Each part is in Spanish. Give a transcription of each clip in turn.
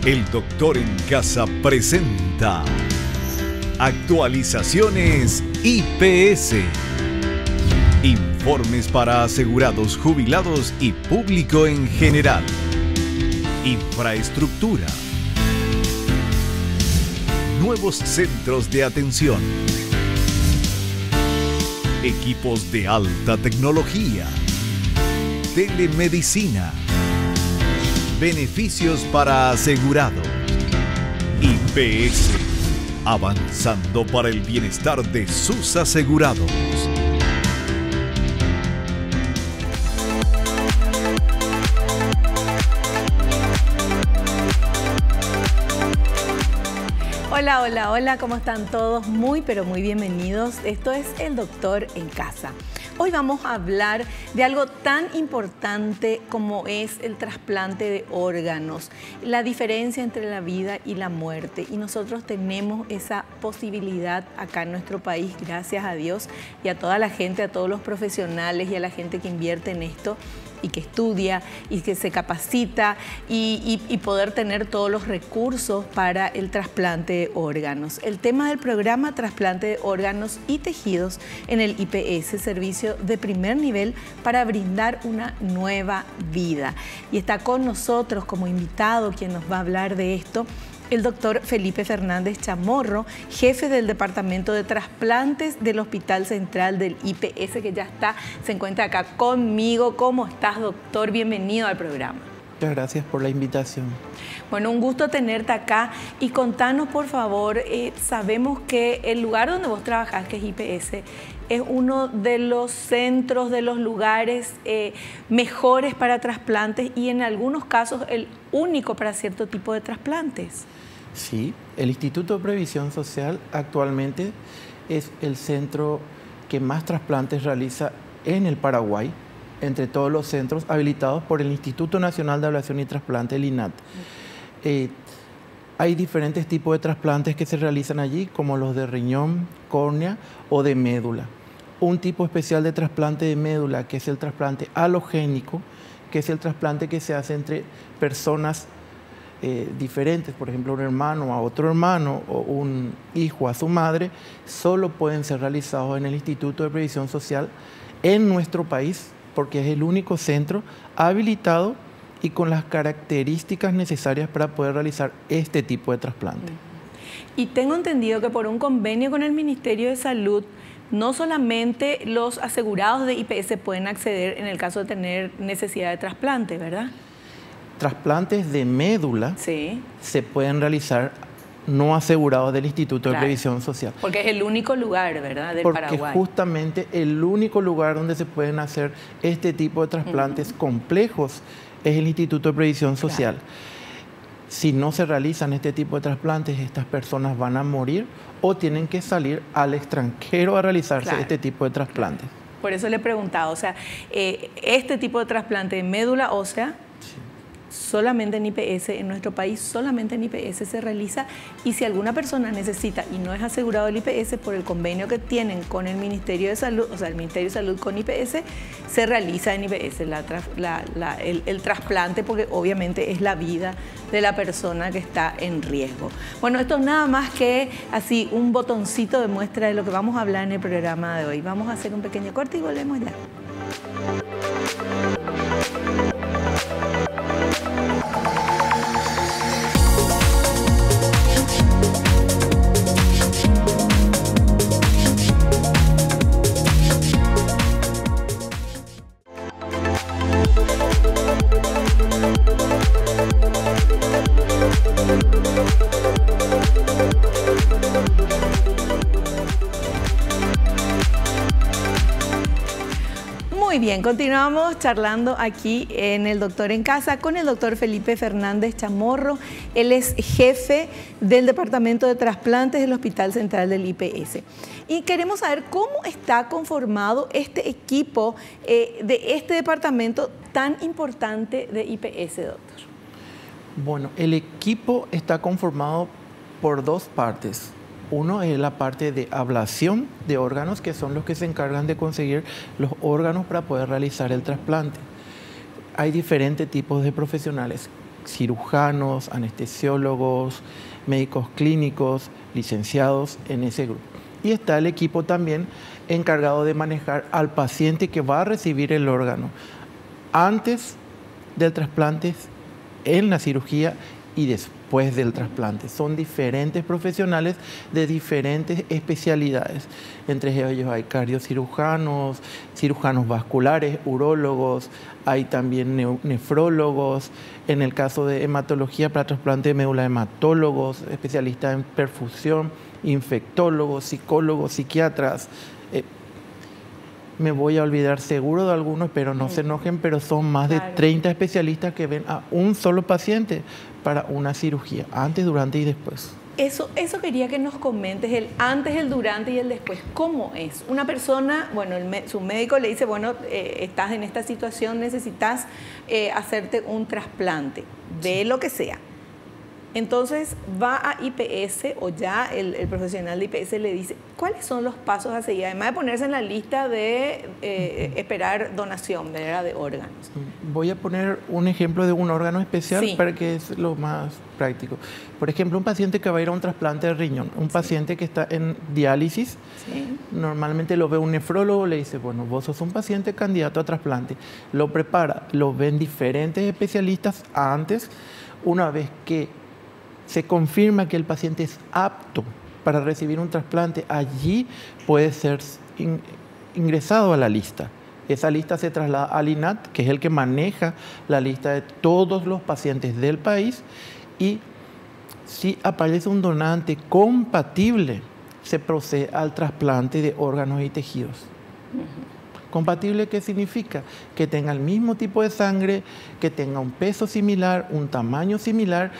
El Doctor en Casa presenta Actualizaciones IPS. Informes para asegurados, jubilados y público en general. Infraestructura. Nuevos centros de atención. Equipos de alta tecnología. Telemedicina. Beneficios para asegurados. IPS. Avanzando para el bienestar de sus asegurados. Hola, hola, hola, ¿cómo están todos? Muy, pero muy bienvenidos. Esto es El Doctor en Casa. Hoy vamos a hablar de algo tan importante como es el trasplante de órganos, la diferencia entre la vida y la muerte. Y nosotros tenemos esa posibilidad acá en nuestro país, gracias a Dios y a toda la gente, a todos los profesionales y a la gente que invierte en esto y que estudia y que se capacita y poder tener todos los recursos para el trasplante de órganos. El tema del programa Trasplante de Órganos y Tejidos en el IPS, servicio de primer nivel para brindar una nueva vida. Y está con nosotros como invitado quien nos va a hablar de esto, el doctor Felipe Fernández Chamorro, jefe del Departamento de Trasplantes del Hospital Central del IPS, que ya se encuentra acá conmigo. ¿Cómo estás, doctor? Bienvenido al programa. Muchas gracias por la invitación. Bueno, un gusto tenerte acá y contanos, por favor, sabemos que el lugar donde vos trabajás, que es IPS, es uno de los centros, de los lugares mejores para trasplantes y en algunos casos el único para cierto tipo de trasplantes. Sí, el Instituto de Previsión Social actualmente es el centro que más trasplantes realiza en el Paraguay, entre todos los centros habilitados por el Instituto Nacional de Ablación y Trasplante, el INAT. Hay diferentes tipos de trasplantes que se realizan allí, como los de riñón, córnea o de médula. Un tipo especial de trasplante de médula, que es el trasplante halogénico, que es el trasplante que se hace entre personas diferentes, por ejemplo, un hermano a otro hermano o un hijo a su madre, solo pueden ser realizados en el Instituto de Previsión Social en nuestro país, porque es el único centro habilitado y con las características necesarias para poder realizar este tipo de trasplante. Y tengo entendido que por un convenio con el Ministerio de Salud, no solamente los asegurados de IPS pueden acceder en el caso de tener necesidad de trasplante, ¿verdad? Trasplantes de médula sí, se pueden realizar no asegurados del Instituto de Previsión Social. Porque es el único lugar, ¿verdad?, del Paraguay. Porque justamente el único lugar donde se pueden hacer este tipo de trasplantes complejos es el Instituto de Previsión Social. Si no se realizan este tipo de trasplantes, estas personas van a morir o tienen que salir al extranjero a realizarse este tipo de trasplantes. Por eso le he preguntado, o sea, este tipo de trasplante de médula ósea, solamente en IPS, en nuestro país solamente en IPS se realiza, y si alguna persona necesita y no es asegurado el IPS por el convenio que tienen con el Ministerio de Salud, o sea, el Ministerio de Salud con IPS, se realiza en IPS el trasplante, porque obviamente es la vida de la persona que está en riesgo. Bueno, esto es nada más que así un botoncito de muestra de lo que vamos a hablar en el programa de hoy. Vamos a hacer un pequeño corte y volvemos ya. Muy bien, continuamos charlando aquí en El Doctor en Casa con el doctor Felipe Fernández Chamorro. Él es jefe del Departamento de Trasplantes del Hospital Central del IPS. Y queremos saber cómo está conformado este equipo de este departamento tan importante de IPS, doctor. Bueno, el equipo está conformado por dos partes. Uno es la parte de ablación de órganos, que son los que se encargan de conseguir los órganos para poder realizar el trasplante. hay diferentes tipos de profesionales, cirujanos, anestesiólogos, médicos clínicos, licenciados en ese grupo. Y está el equipo también encargado de manejar al paciente que va a recibir el órgano antes del trasplante, en la cirugía y después del trasplante. Son diferentes profesionales de diferentes especialidades. Entre ellos hay cardiocirujanos, cirujanos vasculares, urólogos, hay también nefrólogos. En el caso de hematología para trasplante de médula, hematólogos, especialistas en perfusión, infectólogos, psicólogos, psiquiatras. Me voy a olvidar seguro de algunos, pero no se enojen, pero son más de 30 especialistas que ven a un solo paciente para una cirugía, antes, durante y después. Eso quería que nos comentes, el antes, el durante y el después. ¿Cómo es? Una persona, bueno, su médico le dice, bueno, estás en esta situación, necesitas hacerte un trasplante, de lo que sea. Entonces va a IPS o ya el profesional de IPS le dice cuáles son los pasos a seguir, además de ponerse en la lista de esperar donación, ¿verdad?, de órganos. Voy a poner un ejemplo de un órgano especial para que es lo más práctico. Por ejemplo, un paciente que va a ir a un trasplante de riñón, un paciente que está en diálisis, normalmente lo ve un nefrólogo, le dice, bueno, vos sos un paciente candidato a trasplante, lo prepara, lo ven diferentes especialistas antes. Una vez que se confirma que el paciente es apto para recibir un trasplante, allí puede ser ingresado a la lista. Esa lista se traslada al INAT, que es el que maneja la lista de todos los pacientes del país, y si aparece un donante compatible, se procede al trasplante de órganos y tejidos. ¿Compatible qué significa? Que tenga el mismo tipo de sangre, que tenga un peso similar, un tamaño similar,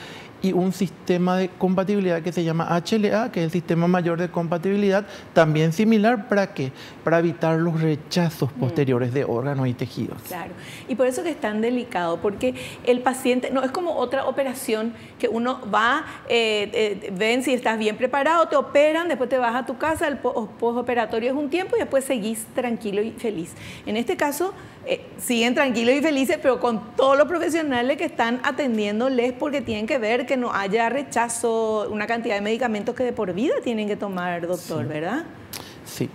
y un sistema de compatibilidad que se llama HLA, que es el Sistema Mayor de Compatibilidad, también similar. ¿Para qué? Para evitar los rechazos posteriores de órganos y tejidos. Claro, y por eso que es tan delicado, porque el paciente, no es como otra operación que uno va, ven si estás bien preparado, te operan, después te vas a tu casa, el postoperatorio es un tiempo y después seguís tranquilo y feliz. En este caso, siguen tranquilos y felices, pero con todos los profesionales que están atendiéndoles, porque tienen que ver que no haya rechazo, una cantidad de medicamentos que de por vida tienen que tomar, doctor, ¿verdad? Sí,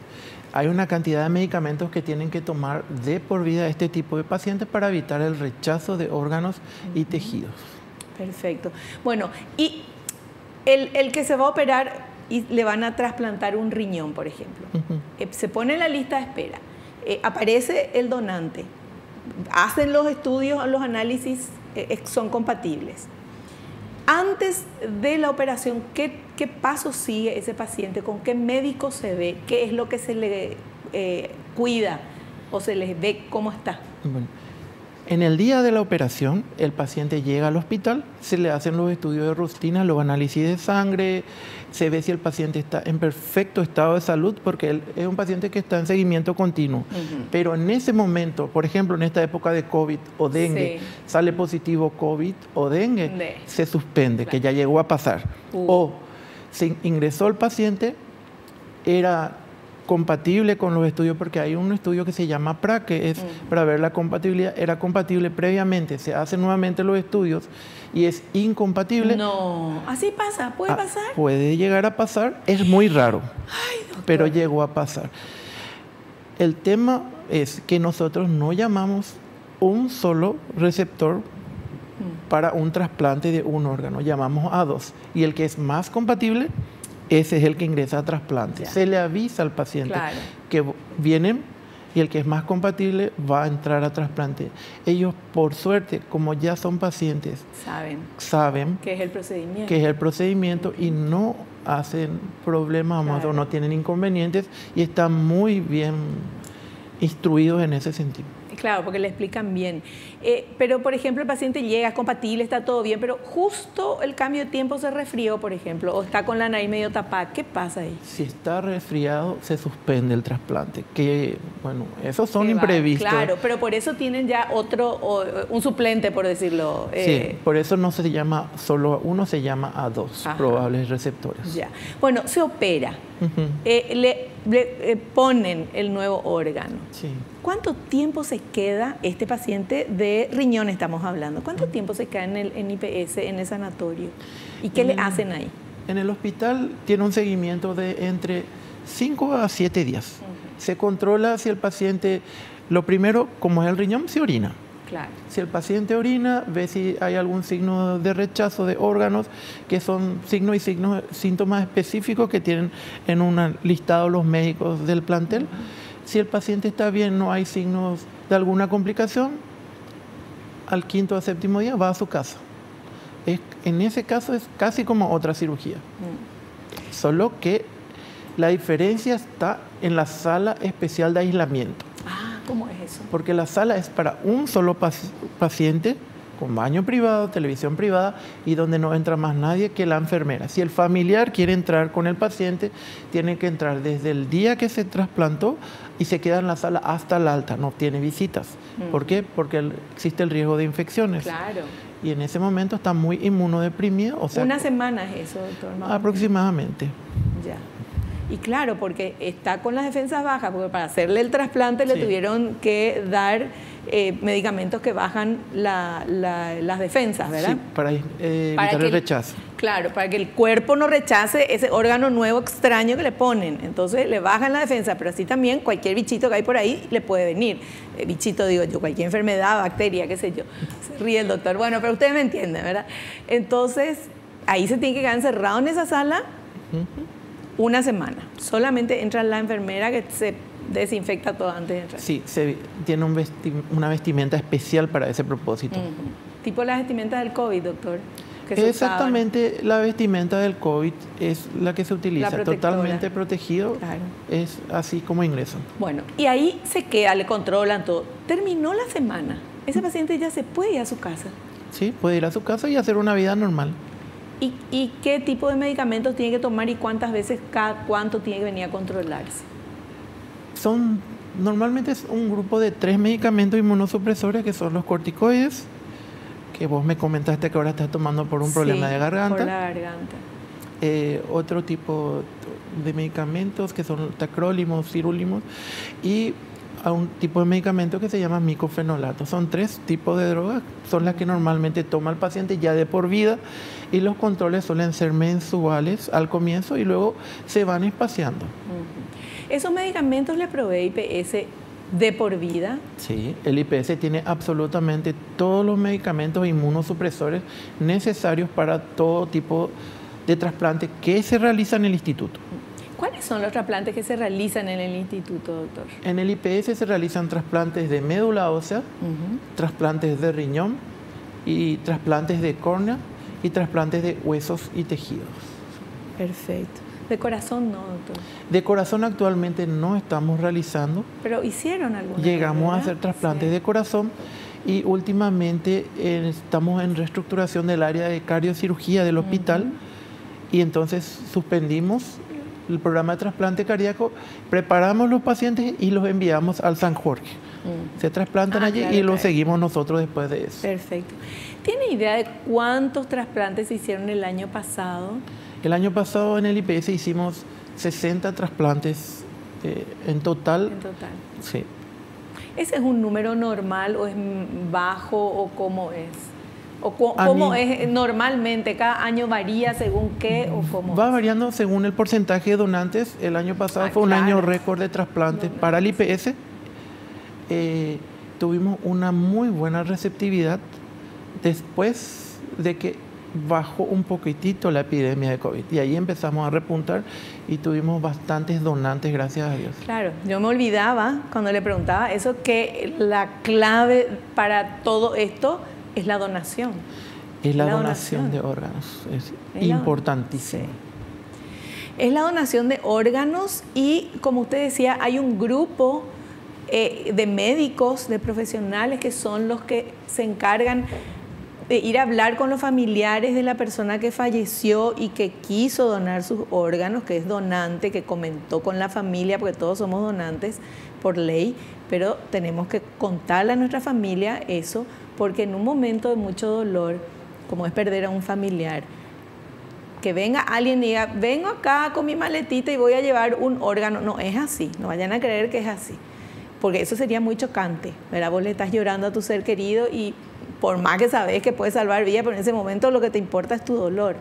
hay una cantidad de medicamentos que tienen que tomar de por vida este tipo de pacientes para evitar el rechazo de órganos y tejidos. Perfecto. Bueno, y el que se va a operar y le van a trasplantar un riñón, por ejemplo, se pone en la lista de espera. Aparece el donante, hacen los estudios, los análisis, son compatibles. Antes de la operación, ¿qué paso sigue ese paciente? ¿Con qué médico se ve? ¿Qué es lo que se le cuida o se les ve cómo está? Bueno, en el día de la operación, el paciente llega al hospital, se le hacen los estudios de rutina, los análisis de sangre, se ve si el paciente está en perfecto estado de salud, porque él es un paciente que está en seguimiento continuo. Pero en ese momento, por ejemplo, en esta época de COVID o dengue, sale positivo COVID o dengue, se suspende, que ya llegó a pasar. O se ingresó el paciente, era compatible con los estudios, porque hay un estudio que se llama PRA, que es para ver la compatibilidad, era compatible previamente, se hacen nuevamente los estudios y es incompatible. No, así pasa, ¿puede pasar? Puede llegar a pasar, es muy raro, pero llegó a pasar. El tema es que nosotros no llamamos un solo receptor para un trasplante de un órgano, llamamos a dos, y el que es más compatible, ese es el que ingresa a trasplante. Se le avisa al paciente que vienen y el que es más compatible va a entrar a trasplante. Ellos, por suerte, como ya son pacientes, saben qué es el procedimiento. Qué es el procedimiento y no hacen problemas o no tienen inconvenientes y están muy bien instruidos en ese sentido. Claro, porque le explican bien. Pero, por ejemplo, el paciente llega, es compatible, está todo bien, pero justo el cambio de tiempo se resfrió, por ejemplo, o está con la nariz medio tapada. ¿Qué pasa ahí? Si está resfriado, se suspende el trasplante. Que, bueno, esos son imprevistos. Claro, pero por eso tienen ya un suplente, por decirlo. Sí, por eso no se llama solo a uno, se llama a dos probables receptores. Ya. Bueno, se opera. ponen el nuevo órgano. Sí. ¿Cuánto tiempo se queda este paciente de riñón, estamos hablando? ¿Cuánto tiempo se queda en IPS, en el sanatorio? ¿Y qué le hacen ahí? En el hospital tiene un seguimiento de entre 5 a 7 días. Se controla si el paciente, lo primero, como es el riñón, se orina. Claro. Si el paciente orina, ve si hay algún signo de rechazo de órganos, que son signos y síntomas específicos que tienen en un listado los médicos del plantel. Si el paciente está bien, no hay signos de alguna complicación, al 5º o 7º día va a su casa. En ese caso es casi como otra cirugía. Solo que la diferencia está en la sala especial de aislamiento. ¿Cómo es eso? Porque la sala es para un solo paciente, con baño privado, televisión privada, y donde no entra más nadie que la enfermera. Si el familiar quiere entrar con el paciente, tiene que entrar desde el día que se trasplantó y se queda en la sala hasta la alta, no tiene visitas. ¿Por qué? Porque existe el riesgo de infecciones. Claro. Y en ese momento está muy inmunodeprimido. O sea, ¿Una semana es eso, doctor? Aproximadamente. Ya. Y claro, porque está con las defensas bajas, porque para hacerle el trasplante le tuvieron que dar medicamentos que bajan las defensas, ¿verdad? Sí, para evitar el rechazo. Claro, para que el cuerpo no rechace ese órgano nuevo extraño que le ponen. Entonces le bajan la defensa, pero así también cualquier bichito que hay por ahí le puede venir. Bichito, digo yo, cualquier enfermedad, bacteria, qué sé yo. Se ríe el doctor. Bueno, pero ustedes me entienden, ¿verdad? Entonces, ahí se tiene que quedar encerrado en esa sala. Una semana. Solamente entra la enfermera que se desinfecta todo antes de entrar. Sí, tiene una vestimenta especial para ese propósito. Tipo la vestimenta del COVID, doctor. Exactamente, la vestimenta del COVID es la que se utiliza, totalmente protegido. Claro. Es así como ingresan. Bueno, y ahí se queda, le controlan todo. Terminó la semana. Ese paciente ya se puede ir a su casa. Sí, puede ir a su casa y hacer una vida normal. ¿Y qué tipo de medicamentos tiene que tomar y cuántas veces, cada cuánto tiene que venir a controlarse? Normalmente es un grupo de 3 medicamentos inmunosupresores, que son los corticoides, que vos me comentaste que ahora estás tomando por un problema de garganta. Por la garganta. Otro tipo de medicamentos que son tacrolimus, sirolimus, y a un tipo de medicamento que se llama micofenolato. Son 3 tipos de drogas, son las que normalmente toma el paciente ya de por vida, y los controles suelen ser mensuales al comienzo y luego se van espaciando. ¿Esos medicamentos le provee IPS de por vida? Sí, el IPS tiene absolutamente todos los medicamentos inmunosupresores necesarios para todo tipo de trasplante que se realiza en el instituto. ¿Cuáles son los trasplantes que se realizan en el instituto, doctor? En el IPS se realizan trasplantes de médula ósea, trasplantes de riñón y trasplantes de córnea y trasplantes de huesos y tejidos. Perfecto. ¿De corazón no, doctor? De corazón actualmente no estamos realizando. ¿Pero hicieron alguna? Llegamos a hacer trasplantes de corazón y últimamente estamos en reestructuración del área de cardiocirugía del hospital y entonces suspendimos el programa de trasplante cardíaco, preparamos los pacientes y los enviamos al San Jorge. Se trasplantan allí y los seguimos nosotros después de eso. Perfecto. ¿Tiene idea de cuántos trasplantes se hicieron el año pasado? El año pasado en el IPS hicimos 60 trasplantes en total. En total. Sí. ¿Ese es un número normal o es bajo o cómo es? ¿O cómo es normalmente? ¿Cada año varía según qué o cómo? Va variando según el porcentaje de donantes. El año pasado fue un año récord de trasplantes para el IPS. Tuvimos una muy buena receptividad después de que bajó un poquitito la epidemia de COVID. Y ahí empezamos a repuntar y tuvimos bastantes donantes, gracias a Dios. Claro, yo me olvidaba cuando le preguntaba eso, que la clave para todo esto es la donación. Es la donación de órganos, es importantísimo. Sí. Es la donación de órganos y, como usted decía, hay un grupo de médicos, de profesionales que son los que se encargan de ir a hablar con los familiares de la persona que falleció y que quiso donar sus órganos, que es donante, que comentó con la familia, porque todos somos donantes por ley, pero tenemos que contarle a nuestra familia eso, porque en un momento de mucho dolor, como es perder a un familiar, que venga alguien y diga, vengo acá con mi maletita y voy a llevar un órgano. No es así, no vayan a creer que es así, porque eso sería muy chocante, ¿verdad? Vos le estás llorando a tu ser querido y por más que sabes que puede salvar vida, pero en ese momento lo que te importa es tu dolor.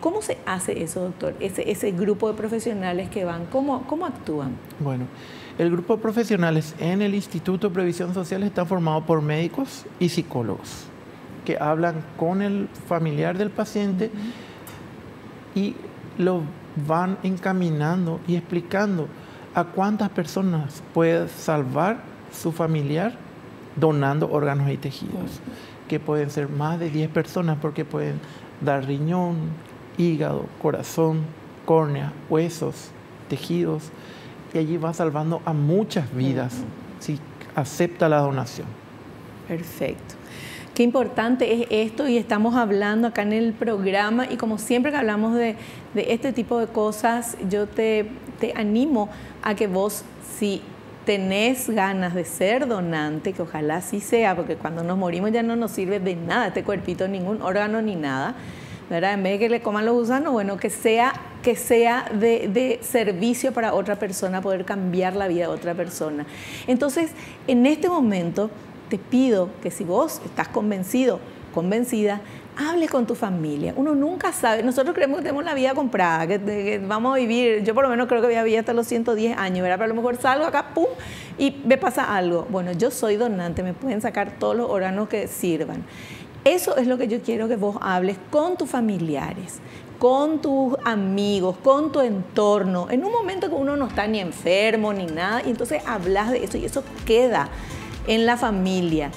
¿Cómo se hace eso, doctor? Ese grupo de profesionales que van, ¿cómo actúan? Bueno, el grupo de profesionales en el Instituto de Previsión Social está formado por médicos y psicólogos que hablan con el familiar del paciente y lo van encaminando y explicando a cuántas personas puede salvar su familiar donando órganos y tejidos, que pueden ser más de 10 personas porque pueden dar riñón, hígado, corazón, córnea, huesos, tejidos, y allí va salvando a muchas vidas si acepta la donación. Perfecto. Qué importante es esto y estamos hablando acá en el programa y como siempre que hablamos de este tipo de cosas, yo te animo a que vos, si tenés ganas de ser donante, que ojalá así sea, porque cuando nos morimos ya no nos sirve de nada este cuerpito, ningún órgano ni nada, ¿verdad? En vez de que le coman los gusanos, bueno, que sea de servicio para otra persona, poder cambiar la vida de otra persona. Entonces, en este momento, te pido que si vos estás convencido, convencida, hable con tu familia. Uno nunca sabe. Nosotros creemos que tenemos la vida comprada, que vamos a vivir. Yo por lo menos creo que voy a vivir hasta los 110 años, ¿verdad? Pero a lo mejor salgo acá, pum, y me pasa algo. Bueno, yo soy donante, me pueden sacar todos los órganos que sirvan. Eso es lo que yo quiero que vos hables con tus familiares, con tus amigos, con tu entorno. En un momento que uno no está ni enfermo ni nada, y entonces hablas de eso y eso queda en la familia.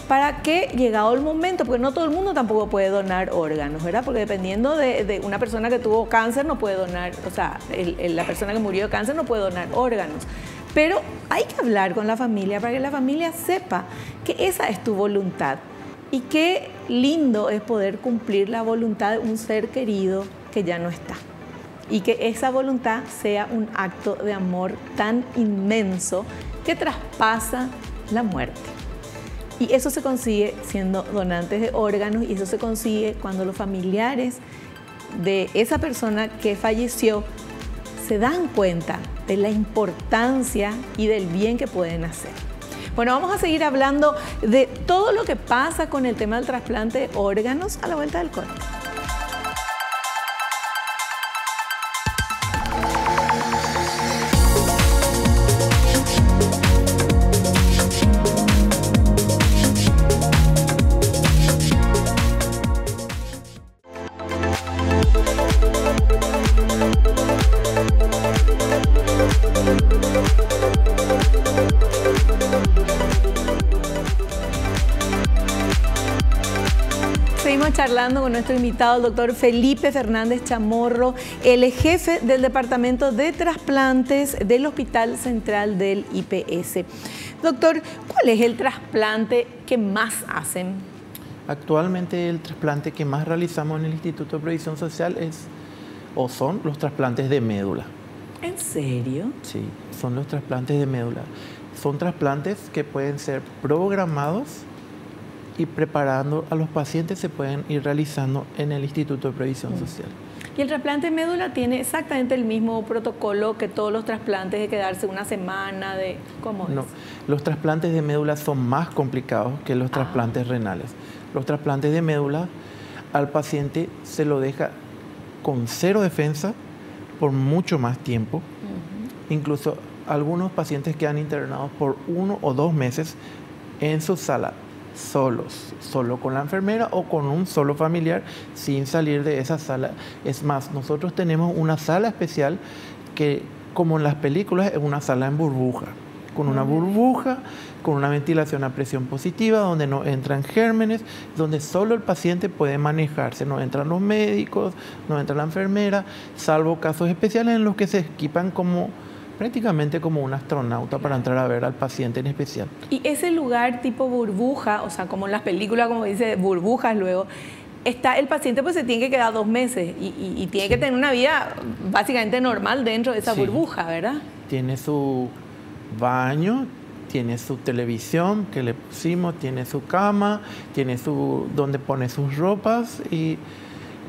¿Para qué? Llegado el momento, porque no todo el mundo tampoco puede donar órganos, ¿verdad? Porque dependiendo de una persona que tuvo cáncer no puede donar, o sea, la persona que murió de cáncer no puede donar órganos. Pero hay que hablar con la familia para que la familia sepa que esa es tu voluntad. Y qué lindo es poder cumplir la voluntad de un ser querido que ya no está. Y que esa voluntad sea un acto de amor tan inmenso que traspasa la muerte. Y eso se consigue siendo donantes de órganos y eso se consigue cuando los familiares de esa persona que falleció se dan cuenta de la importancia y del bien que pueden hacer. Bueno, vamos a seguir hablando de todo lo que pasa con el tema del trasplante de órganos a la vuelta del corte. Seguimos charlando con nuestro invitado, el doctor Felipe Fernández Chamorro, el jefe del Departamento de Trasplantes del Hospital Central del IPS. Doctor, ¿cuál es el trasplante que más hacen? Actualmente el trasplante que más realizamos en el Instituto de Previsión Social son los trasplantes de médula. ¿En serio? Sí, son los trasplantes de médula. Son trasplantes que pueden ser programados y preparando a los pacientes se pueden ir realizando en el Instituto de Previsión Social. ¿Y el trasplante de médula tiene exactamente el mismo protocolo que todos los trasplantes de quedarse una semana? ¿Cómo es? No, los trasplantes de médula son más complicados que los trasplantes renales. Los trasplantes de médula al paciente se lo deja con cero defensa por mucho más tiempo. Incluso algunos pacientes quedan internados por 1 o 2 meses en su sala, solo con la enfermera o con un solo familiar sin salir de esa sala. Es más, nosotros tenemos una sala especial que, como en las películas, es una sala en burbuja, con una burbuja, con una ventilación a presión positiva, donde no entran gérmenes, donde solo el paciente puede manejarse, no entran los médicos, no entra la enfermera, salvo casos especiales en los que se equipan prácticamente como un astronauta para entrar a ver al paciente en especial. Y ese lugar tipo burbuja, o sea, como en las películas, como dice, burbujas luego, el paciente pues se tiene que quedar 2 meses y tiene que tener una vida básicamente normal dentro de esa burbuja, ¿verdad? Tiene su baño, tiene su televisión que le pusimos, tiene su cama, tiene donde pone sus ropas y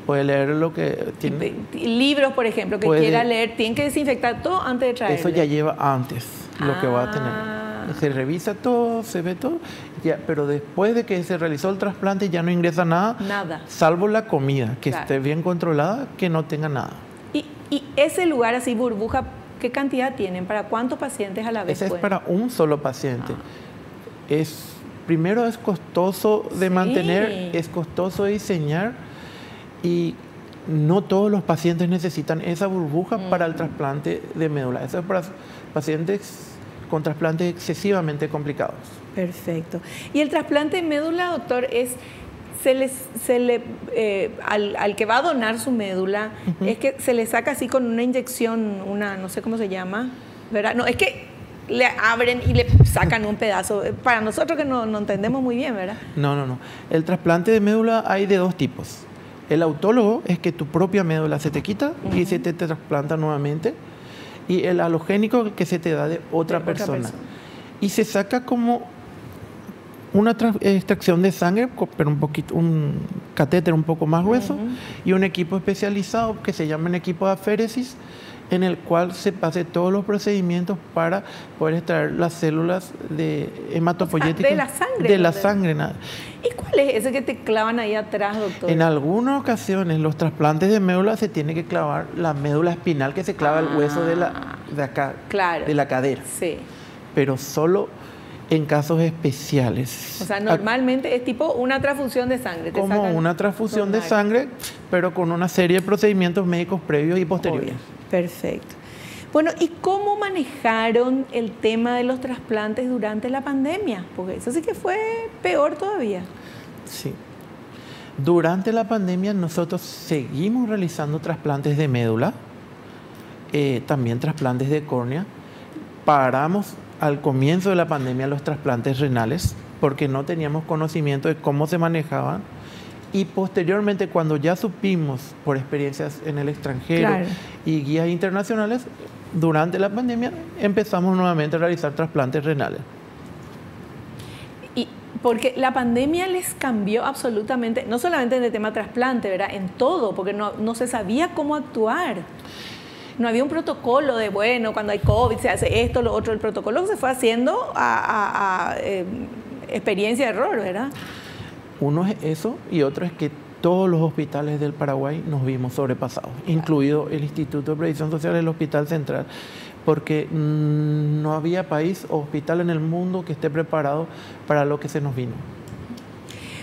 puede leer lo que tiene. Libros, por ejemplo, que quiera leer, tienen que desinfectar todo antes de traerle. Eso ya lleva antes lo que va a tener. Se revisa todo, se ve todo, ya, pero después de que se realizó el trasplante ya no ingresa nada. Nada. Salvo la comida, que esté bien controlada, que no tenga nada. ¿Y ese lugar así, burbuja, qué cantidad tienen? ¿Para cuántos pacientes a la vez? Ese es para un solo paciente. Primero es costoso de mantener, es costoso de diseñar y no todos los pacientes necesitan esa burbuja para el trasplante de médula. Eso es para pacientes con trasplantes excesivamente complicados. Perfecto. ¿Y el trasplante de médula, doctor, al que va a donar su médula, es que se le saca así con una inyección, no sé cómo se llama, ¿verdad? No, es que le abren y le sacan un pedazo. Para nosotros que no entendemos muy bien, ¿verdad? No. El trasplante de médula hay de dos tipos. El autólogo es que tu propia médula se te quita y se te trasplanta nuevamente. Y el halogénico que se te da de otra persona. Y se saca como una extracción de sangre, pero un catéter un poco más grueso y un equipo especializado que se llama un equipo de aféresis, en el cual se pase todos los procedimientos para poder extraer las células de hematopoyéticas. De la sangre. De la sangre, nada. ¿Y cuál es ese que te clavan ahí atrás, doctor? En algunas ocasiones, los trasplantes de médula se tiene que clavar la médula espinal que se clava el hueso de acá, claro, de la cadera. Sí. Pero solo en casos especiales. O sea, normalmente es tipo una transfusión de sangre. Como una transfusión de sangre, pero con una serie de procedimientos médicos previos y posteriores. Perfecto. Bueno, ¿y cómo manejaron el tema de los trasplantes durante la pandemia? Porque eso sí que fue peor todavía. Sí. Durante la pandemia nosotros seguimos realizando trasplantes de médula, también trasplantes de córnea. Paramos al comienzo de la pandemia los trasplantes renales porque no teníamos conocimiento de cómo se manejaban. Y posteriormente, cuando ya supimos por experiencias en el extranjero y guías internacionales, durante la pandemia empezamos nuevamente a realizar trasplantes renales. Y porque la pandemia les cambió absolutamente, no solamente en el tema trasplante, ¿verdad? En todo, porque no se sabía cómo actuar. No había un protocolo de, bueno, cuando hay COVID se hace esto, lo otro. El protocolo se fue haciendo a experiencia de error, ¿verdad? Uno es eso y otro es que todos los hospitales del Paraguay nos vimos sobrepasados, incluido el Instituto de Previsión Social, el Hospital Central, porque no había país o hospital en el mundo que esté preparado para lo que se nos vino.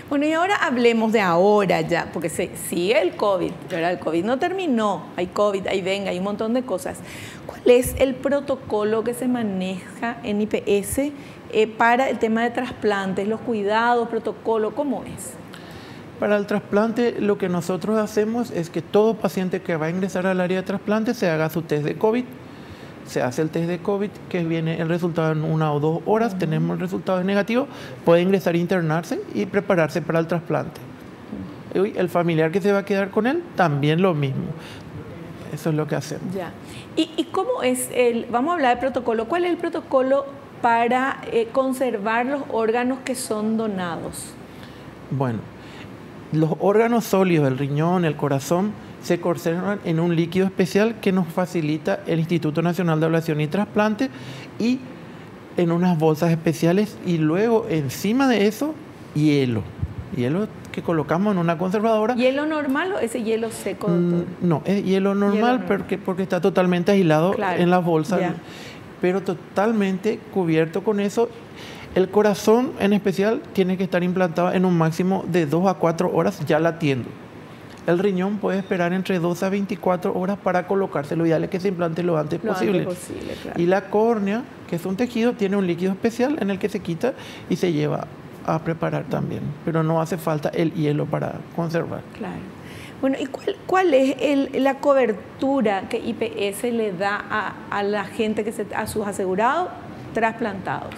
Bueno, y ahora hablemos de ahora ya, porque sigue el COVID, ¿verdad? El COVID no terminó, hay COVID, hay un montón de cosas. ¿Cuál es el protocolo que se maneja en IPS para el tema de trasplantes, los cuidados, protocolo, cómo es? Para el trasplante lo que nosotros hacemos es que todo paciente que va a ingresar al área de trasplante se haga su test de COVID. Se hace el test de COVID, que viene el resultado en 1 o 2 horas, tenemos el resultado negativo, puede ingresar a internarse y prepararse para el trasplante. El familiar que se va a quedar con él, también lo mismo. Eso es lo que hacemos. Ya. ¿Y cómo es vamos a hablar del protocolo, cuál es el protocolo para conservar los órganos que son donados? Bueno, los órganos sólidos, el riñón, el corazón, se conservan en un líquido especial que nos facilita el Instituto Nacional de Ablación y Trasplante y en unas bolsas especiales y luego encima de eso, hielo que colocamos en una conservadora. ¿Hielo normal o ese hielo seco, doctor? No, es hielo normal, porque está totalmente aislado en las bolsas, pero totalmente cubierto con eso. El corazón en especial tiene que estar implantado en un máximo de 2 a 4 horas ya latiendo. El riñón puede esperar entre 2 a 24 horas para colocarse. Lo ideal es que se implante lo antes posible. Y la córnea, que es un tejido, tiene un líquido especial en el que se quita y se lleva a preparar también. Pero no hace falta el hielo para conservar. Claro. Bueno, ¿y cuál es la cobertura que IPS le da a la gente, a sus asegurados trasplantados?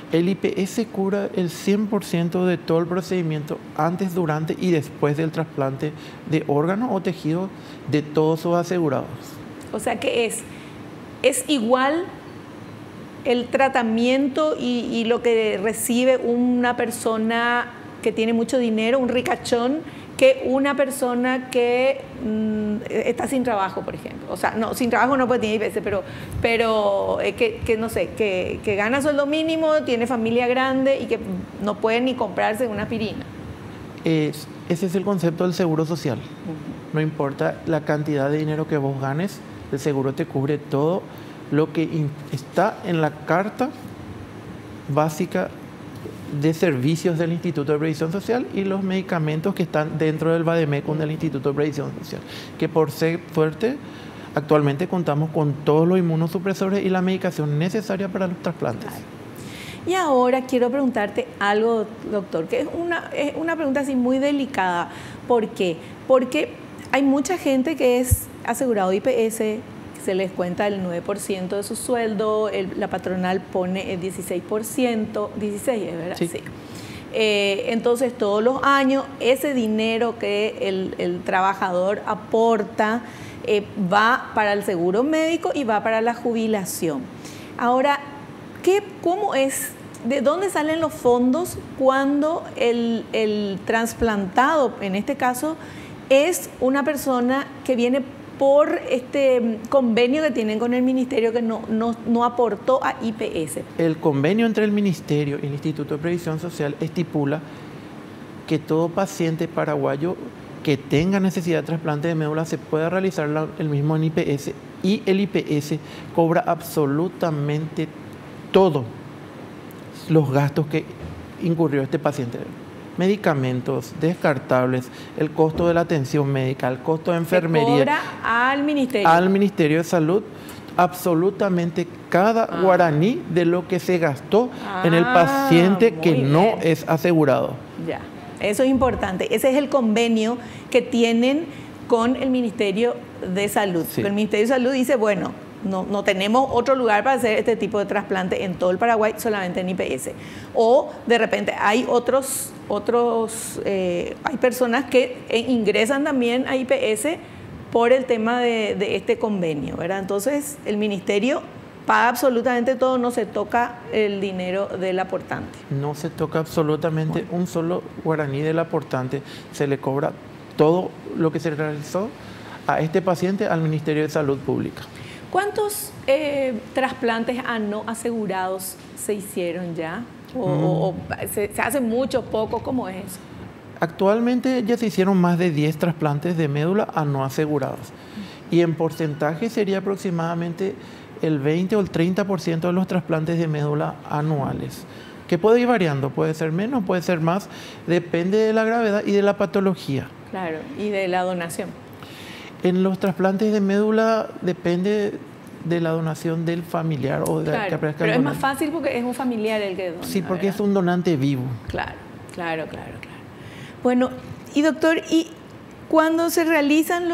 El IPS cura el 100% de todo el procedimiento antes, durante y después del trasplante de órganos o tejidos de todos sus asegurados. O sea que es igual el tratamiento y lo que recibe una persona que tiene mucho dinero, un ricachón, que una persona que está sin trabajo, por ejemplo. O sea, no, sin trabajo no puede tener IPS, pero que no sé, que gana sueldo mínimo, tiene familia grande y que no puede ni comprarse una aspirina. Ese es el concepto del seguro social. No importa la cantidad de dinero que vos ganes, el seguro te cubre todo lo que está en la carta básica de servicios del Instituto de Previsión Social y los medicamentos que están dentro del vademecum del Instituto de Previsión Social, que por ser fuerte, actualmente contamos con todos los inmunosupresores y la medicación necesaria para los trasplantes. Y ahora quiero preguntarte algo, doctor, que es una pregunta así muy delicada. ¿Por qué? Porque hay mucha gente que es asegurado IPS, se les cuenta el 9% de su sueldo, la patronal pone el 16%, 16 es verdad, sí. Entonces todos los años ese dinero que el trabajador aporta va para el seguro médico y va para la jubilación. Ahora, ¿cómo es? ¿De dónde salen los fondos cuando el trasplantado, en este caso, es una persona que viene por este convenio que tienen con el ministerio que no aportó a IPS? El convenio entre el ministerio y el Instituto de Previsión Social estipula que todo paciente paraguayo que tenga necesidad de trasplante de médula se pueda realizar el mismo en IPS, y el IPS cobra absolutamente todos los gastos que incurrió este paciente. Medicamentos, descartables, el costo de la atención médica, el costo de enfermería. Se cobra al ministerio. Al Ministerio de Salud, absolutamente cada guaraní de lo que se gastó en el paciente que no es asegurado. Ya, eso es importante. Ese es el convenio que tienen con el Ministerio de Salud. Sí. El Ministerio de Salud dice, bueno, no tenemos otro lugar para hacer este tipo de trasplante en todo el Paraguay, solamente en IPS. O de repente hay hay personas que ingresan también a IPS por el tema de este convenio, ¿verdad? Entonces el ministerio paga absolutamente todo, no se toca el dinero del aportante. No se toca absolutamente un solo guaraní del aportante, se le cobra todo lo que se realizó a este paciente al Ministerio de Salud Pública. ¿Cuántos trasplantes a no asegurados se hicieron ya? ¿O se hace mucho, poco? ¿Cómo es eso? Actualmente ya se hicieron más de 10 trasplantes de médula a no asegurados. Y en porcentaje sería aproximadamente el 20 o el 30% de los trasplantes de médula anuales. Que puede ir variando, puede ser menos, puede ser más, depende de la gravedad y de la patología. Claro, y de la donación. En los trasplantes de médula depende de la donación del familiar o de claro, que aparezca pero el es donante. más fácil porque es un familiar el que dona. Sí, porque ¿verdad? es un donante vivo. Claro. Bueno, y doctor, ¿y cuando se realizan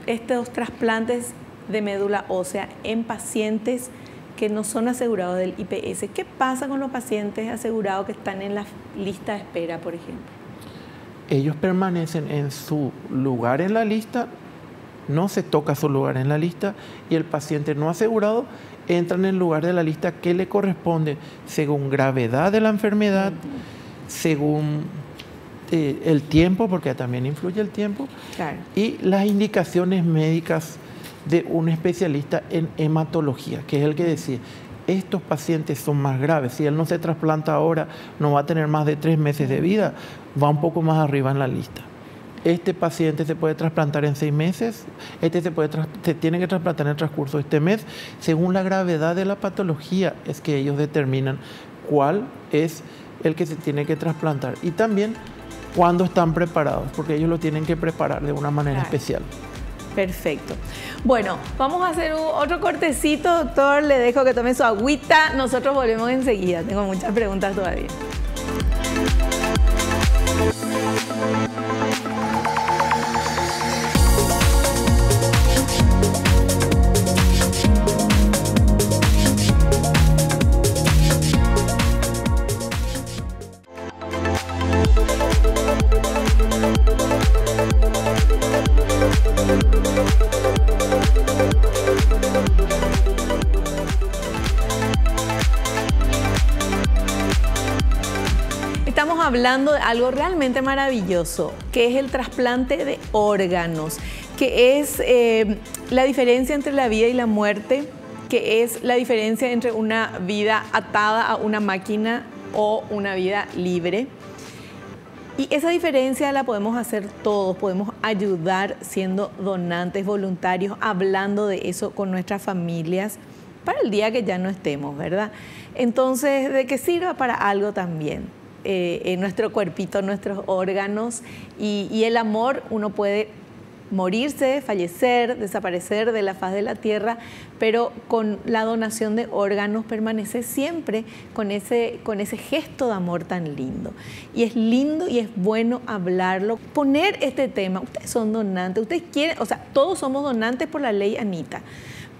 estos trasplantes de médula ósea en pacientes que no son asegurados del IPS, qué pasa con los pacientes asegurados que están en la lista de espera, por ejemplo? Ellos permanecen en su lugar en la lista, no se toca su lugar en la lista, y el paciente no asegurado entra en el lugar de la lista que le corresponde según gravedad de la enfermedad, según el tiempo, porque también influye el tiempo, claro, y las indicaciones médicas de un especialista en hematología, que es el que decide, estos pacientes son más graves, si él no se trasplanta ahora, no va a tener más de 3 meses de vida, va un poco más arriba en la lista. Este paciente se puede trasplantar en 6 meses, se tiene que trasplantar en el transcurso de este mes. Según la gravedad de la patología es que ellos determinan cuál es el que se tiene que trasplantar. Y también cuándo están preparados, porque ellos lo tienen que preparar de una manera especial. Perfecto. Bueno, vamos a hacer otro cortecito, doctor. Le dejo que tome su agüita. Nosotros volvemos enseguida. Tengo muchas preguntas todavía. hablando de algo realmente maravilloso, que es el trasplante de órganos, que es la diferencia entre la vida y la muerte, que es la diferencia entre una vida atada a una máquina o una vida libre. Y esa diferencia la podemos hacer todos, podemos ayudar siendo donantes voluntarios, hablando de eso con nuestras familias para el día que ya no estemos, ¿verdad? Entonces, de que sirva para algo también, en nuestro cuerpito, nuestros órganos y el amor. Uno puede morirse, fallecer, desaparecer de la faz de la tierra, pero con la donación de órganos permanece siempre con ese gesto de amor tan lindo. Y es lindo y es bueno hablarlo, poner este tema. Ustedes son donantes, ustedes quieren, o sea, todos somos donantes por la ley Anita,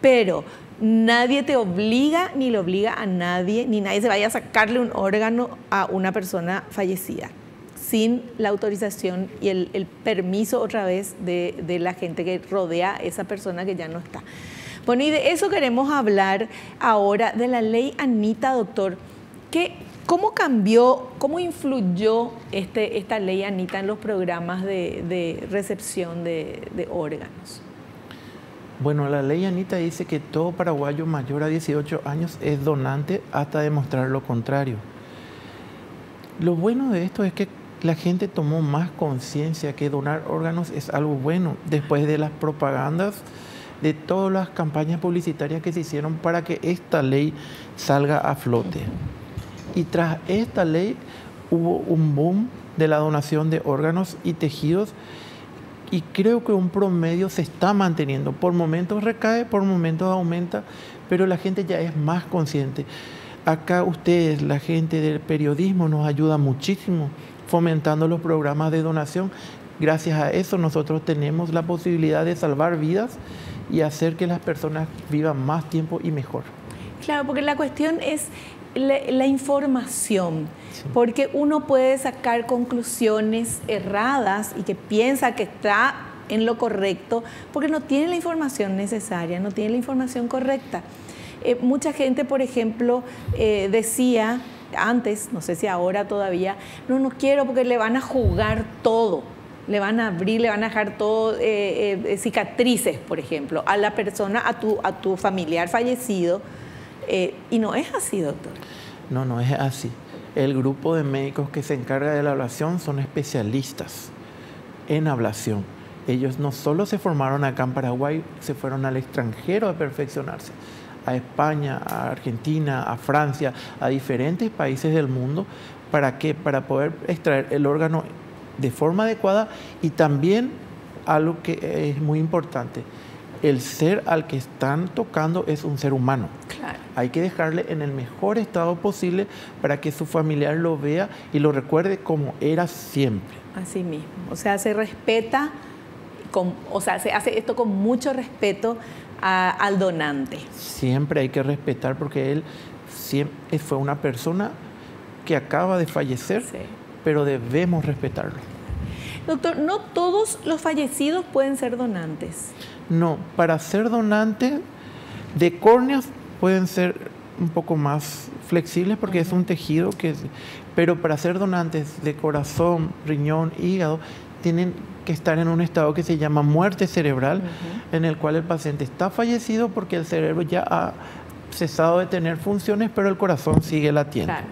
pero nadie te obliga, ni le obliga a nadie, ni nadie se vaya a sacarle un órgano a una persona fallecida sin la autorización y el permiso otra vez de la gente que rodea a esa persona que ya no está. Bueno, y de eso queremos hablar ahora, de la ley Anita, doctor. ¿Cómo cambió, cómo influyó esta ley Anita en los programas de recepción de órganos? Bueno, la ley Anita dice que todo paraguayo mayor a 18 años es donante hasta demostrar lo contrario. Lo bueno de esto es que la gente tomó más conciencia que donar órganos es algo bueno después de las propagandas, de todas las campañas publicitarias que se hicieron para que esta ley salga a flote. Y tras esta ley hubo un boom de la donación de órganos y tejidos, y creo que un promedio se está manteniendo. Por momentos recae, por momentos aumenta, pero la gente ya es más consciente. Acá ustedes, la gente del periodismo, nos ayuda muchísimo fomentando los programas de donación. Gracias a eso nosotros tenemos la posibilidad de salvar vidas y hacer que las personas vivan más tiempo y mejor. Claro, porque la cuestión es la información, sí. Porque uno puede sacar conclusiones erradas y que piensa que está en lo correcto porque no tiene la información necesaria, no tiene la información correcta. Mucha gente, por ejemplo, decía antes, no sé si ahora todavía, no quiero porque le van a jugar todo, le van a abrir, le van a dejar todo, cicatrices, por ejemplo, a la persona, a tu familiar fallecido, y no es así, doctor. No es así. El grupo de médicos que se encarga de la ablación son especialistas en ablación. Ellos no solo se formaron acá en Paraguay, se fueron al extranjero a perfeccionarse. A España, a Argentina, a Francia, a diferentes países del mundo. ¿Para qué? Para poder extraer el órgano de forma adecuada y también algo que es muy importante, el ser al que están tocando es un ser humano. Claro. Hay que dejarle en el mejor estado posible para que su familiar lo vea y lo recuerde como era siempre. Así mismo. O sea, se respeta, se hace esto con mucho respeto al donante. Siempre hay que respetar porque él siempre fue una persona que acaba de fallecer, sí. Pero debemos respetarlo. Doctor, no todos los fallecidos pueden ser donantes. No, para ser donante de córneas pueden ser un poco más flexibles porque es un tejido pero para ser donantes de corazón, riñón, hígado, tienen que estar en un estado que se llama muerte cerebral, en el cual el paciente está fallecido porque el cerebro ya ha cesado de tener funciones, pero el corazón sigue latiendo. Claro.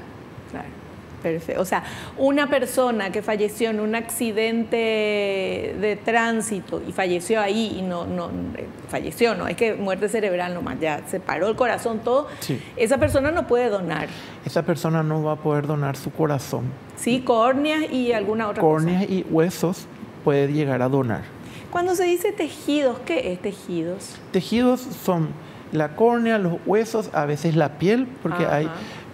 Perfecto. O sea, una persona que falleció en un accidente de tránsito y falleció ahí y no es que muerte cerebral nomás, ya se paró el corazón, todo, sí. Esa persona no puede donar. Esa persona no va a poder donar su corazón. Sí, córneas y alguna otra cosa. Córneas y huesos puede llegar a donar. Cuando se dice tejidos, ¿qué es tejidos? Tejidos son la córnea, los huesos, a veces la piel, porque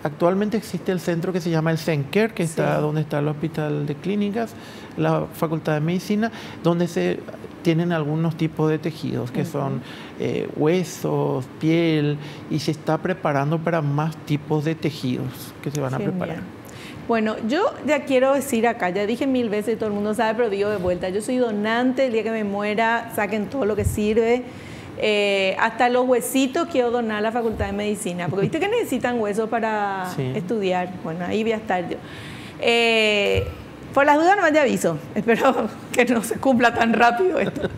actualmente existe el centro que se llama el CENCER, que está donde está el Hospital de Clínicas, la Facultad de Medicina, donde se tienen algunos tipos de tejidos, que son huesos, piel, y se está preparando para más tipos de tejidos que se van a preparar. Bueno, yo ya quiero decir acá, ya dije 1000 veces y todo el mundo sabe, pero digo de vuelta, yo soy donante, el día que me muera, saquen todo lo que sirve. Hasta los huesitos quiero donar a la Facultad de Medicina, porque viste que necesitan huesos para estudiar. Bueno, ahí voy a estar yo. Por las dudas no te aviso, espero que no se cumpla tan rápido esto.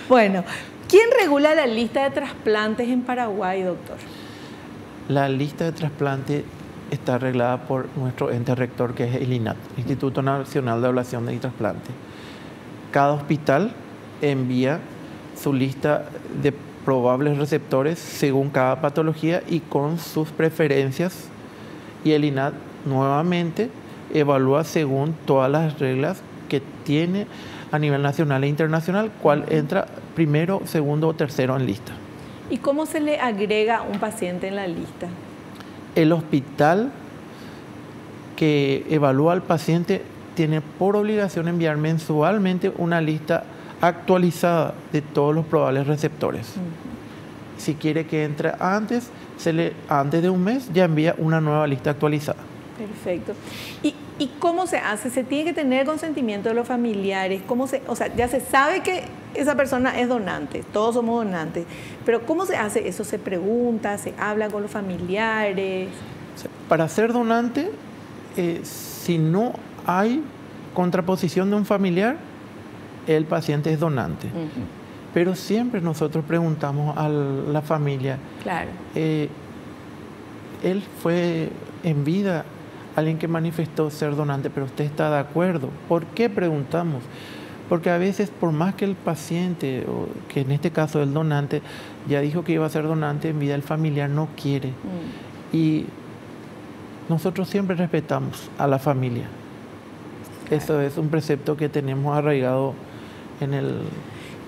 Bueno, ¿quién regula la lista de trasplantes en Paraguay, doctor? La lista de trasplantes está arreglada por nuestro ente rector, que es el INAT, Instituto Nacional de Ablación y Trasplante. Cada hospital envía su lista de probables receptores según cada patología y con sus preferencias, y el INAT nuevamente evalúa según todas las reglas que tiene a nivel nacional e internacional cuál entra primero, segundo o tercero en lista. ¿Y cómo se le agrega un paciente en la lista? El hospital que evalúa al paciente tiene por obligación enviar mensualmente una lista actualizada de todos los probables receptores. Si quiere que entre antes de un mes, ya envía una nueva lista actualizada. Perfecto. ¿Y cómo se hace? ¿Se tiene que tener consentimiento de los familiares? O sea, ya se sabe que esa persona es donante, todos somos donantes, pero ¿cómo se hace eso? ¿Se pregunta, se habla con los familiares? Para ser donante, si no hay contraposición de un familiar, el paciente es donante. Pero siempre nosotros preguntamos a la familia. Claro. Él fue en vida alguien que manifestó ser donante, pero usted está de acuerdo. ¿Por qué preguntamos? Porque a veces, por más que el paciente, o que en este caso el donante, ya dijo que iba a ser donante en vida, el familiar no quiere. Y nosotros siempre respetamos a la familia. Claro. Eso es un precepto que tenemos arraigado en el...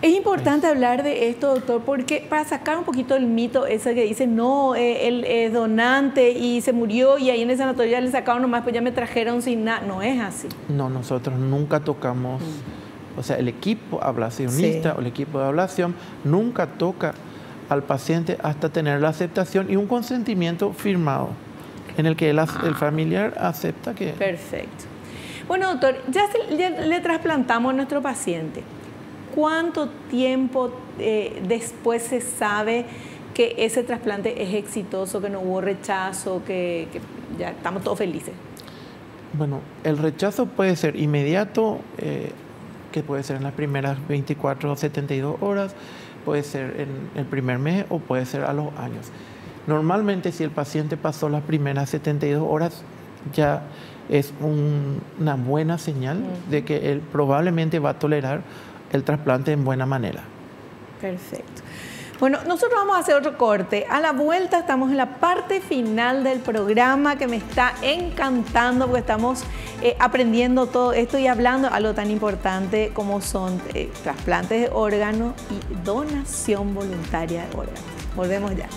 Es importante hablar de esto, doctor, porque para sacar un poquito el mito ese que dice, no, él es donante y se murió y ahí en el sanatorio ya le sacaron nomás, pues ya me trajeron sin nada. No es así. No, nosotros nunca tocamos, o sea, el equipo ablacionista o el equipo de ablación nunca toca al paciente hasta tener la aceptación y un consentimiento firmado en el que el familiar acepta que... Perfecto. Bueno, doctor, ya le trasplantamos a nuestro paciente. ¿Cuánto tiempo después se sabe que ese trasplante es exitoso, que no hubo rechazo, que ya estamos todos felices? Bueno, el rechazo puede ser inmediato, que puede ser en las primeras 24 o 72 horas, puede ser en el primer mes o puede ser a los años. Normalmente, si el paciente pasó las primeras 72 horas, ya es una buena señal de que él probablemente va a tolerar el trasplante en buena manera. Perfecto. Bueno, nosotros vamos a hacer otro corte. A la vuelta estamos en la parte final del programa, que me está encantando porque estamos aprendiendo todo esto y hablando de algo tan importante como son trasplantes de órganos y donación voluntaria de órganos. Volvemos ya.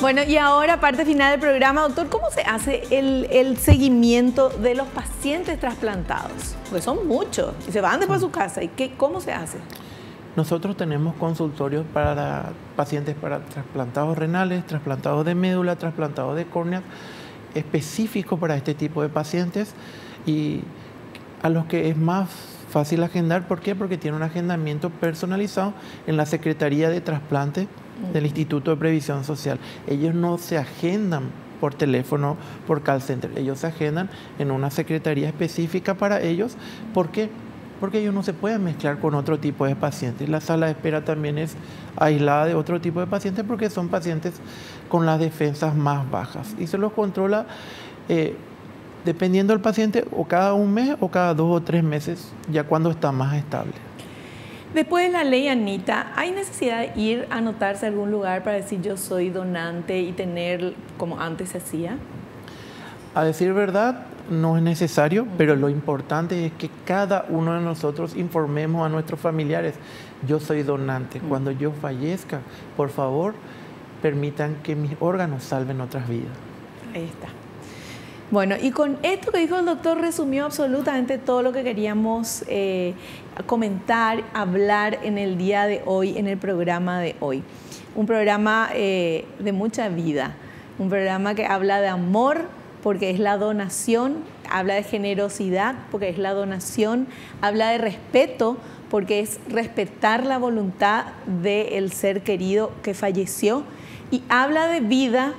Bueno, y ahora, parte final del programa, doctor, ¿cómo se hace el seguimiento de los pacientes trasplantados? Porque son muchos y se van después a su casa. ¿Y cómo se hace? Nosotros tenemos consultorios para pacientes para trasplantados renales, trasplantados de médula, trasplantados de córnea, específicos para este tipo de pacientes y a los que es más fácil agendar. ¿Por qué? Porque tiene un agendamiento personalizado en la Secretaría de Trasplante del Instituto de Previsión Social. Ellos no se agendan por teléfono, por call center. Ellos se agendan en una secretaría específica para ellos. ¿Por qué? Porque ellos no se pueden mezclar con otro tipo de pacientes. La sala de espera también es aislada de otro tipo de pacientes porque son pacientes con las defensas más bajas. Y se los controla dependiendo del paciente o cada un mes o cada 2 o 3 meses, ya cuando está más estable. Después de la ley Anita, ¿hay necesidad de ir a anotarse a algún lugar para decir yo soy donante y tener como antes se hacía? A decir verdad, no es necesario, pero lo importante es que cada uno de nosotros informemos a nuestros familiares, yo soy donante. Cuando yo fallezca, por favor, permitan que mis órganos salven otras vidas. Ahí está. Bueno, y con esto que dijo el doctor resumió absolutamente todo lo que queríamos comentar, hablar en el día de hoy, en el programa de hoy. Un programa de mucha vida, un programa que habla de amor porque es la donación, habla de generosidad porque es la donación, habla de respeto porque es respetar la voluntad del ser querido que falleció, y habla de vida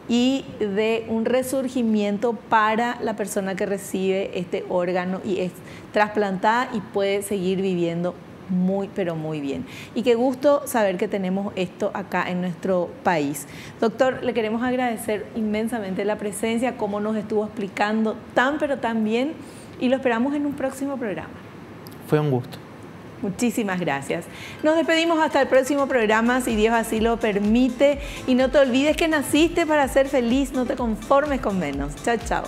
y de un resurgimiento para la persona que recibe este órgano y es trasplantada y puede seguir viviendo muy, pero muy bien. Y qué gusto saber que tenemos esto acá en nuestro país. Doctor, le queremos agradecer inmensamente la presencia, cómo nos estuvo explicando tan, pero tan bien, y lo esperamos en un próximo programa. Fue un gusto. Muchísimas gracias. Nos despedimos hasta el próximo programa, si Dios así lo permite. Y no te olvides que naciste para ser feliz, no te conformes con menos. Chao, chao.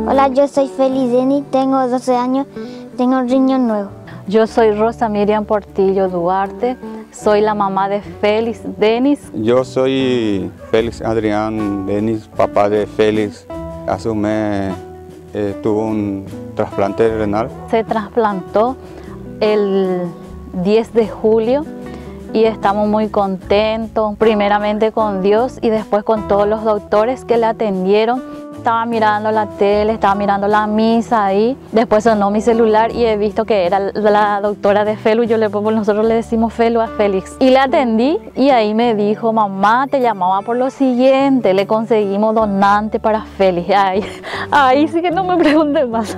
Hola, yo soy Félix Denis, tengo 12 años, tengo un riñón nuevo. Yo soy Rosa Miriam Portillo Duarte, soy la mamá de Félix Denis. Yo soy Félix Adrián Denis, papá de Félix. Hace un mes tuvo un trasplante renal. Se trasplantó el 10 de julio y estamos muy contentos, primeramente con Dios y después con todos los doctores que le atendieron. Estaba mirando la tele, estaba mirando la misa ahí, después sonó mi celular y he visto que era la doctora de Felu. Nosotros le decimos Felu a Félix, y le atendí y ahí me dijo: mamá, te llamaba por lo siguiente, le conseguimos donante para Félix. Ahí sí que no me preguntes más.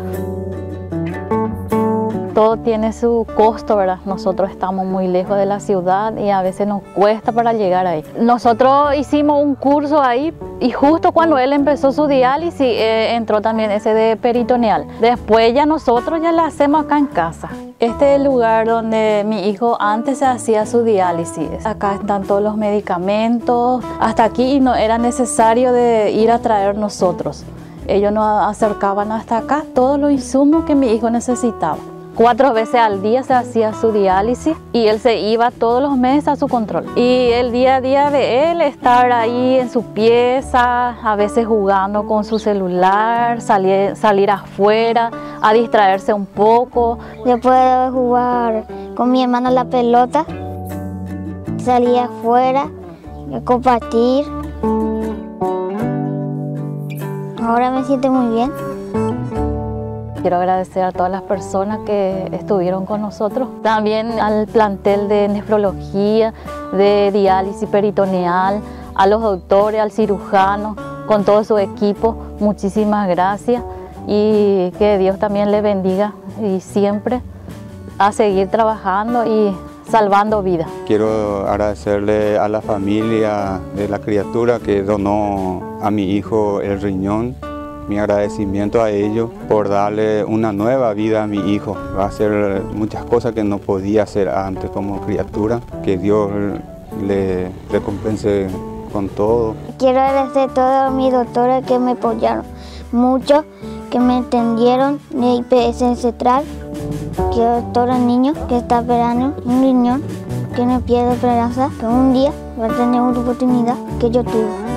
Todo tiene su costo, ¿verdad? Nosotros estamos muy lejos de la ciudad y a veces nos cuesta para llegar ahí. Nosotros hicimos un curso ahí y justo cuando él empezó su diálisis entró también ese de peritoneal. Después nosotros ya la hacemos acá en casa. Este es el lugar donde mi hijo antes se hacía su diálisis. Acá están todos los medicamentos, hasta aquí, y no era necesario de ir a traer nosotros. Ellos nos acercaban hasta acá todos los insumos que mi hijo necesitaba. 4 veces al día se hacía su diálisis y él se iba todos los meses a su control. Y el día a día de él, estar ahí en su pieza, a veces jugando con su celular, salir afuera, a distraerse un poco. Yo puedo jugar con mi hermano la pelota, salir afuera, compartir. Ahora me siento muy bien. Quiero agradecer a todas las personas que estuvieron con nosotros, también al plantel de nefrología, de diálisis peritoneal, a los doctores, al cirujano, con todo su equipo. Muchísimas gracias y que Dios también le bendiga y siempre a seguir trabajando y salvando vidas. Quiero agradecerle a la familia de la criatura que donó a mi hijo el riñón. Mi agradecimiento a ellos por darle una nueva vida a mi hijo. Va a hacer muchas cosas que no podía hacer antes como criatura. Que Dios le recompense con todo. Quiero agradecer a todos mis doctores que me apoyaron mucho, que me entendieron de IPS Central. Quiero a todos los niños que están esperando un riñón, que no pierda esperanza, que un día va a tener una oportunidad que yo tuve.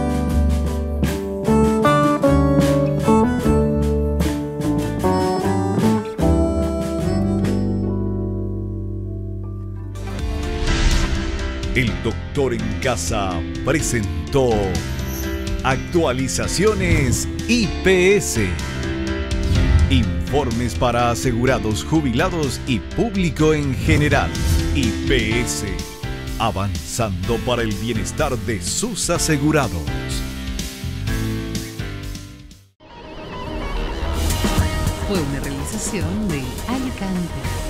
El Doctor en Casa presentó Actualizaciones IPS. Informes para asegurados, jubilados y público en general. IPS. Avanzando para el bienestar de sus asegurados. Fue una realización de Alicante.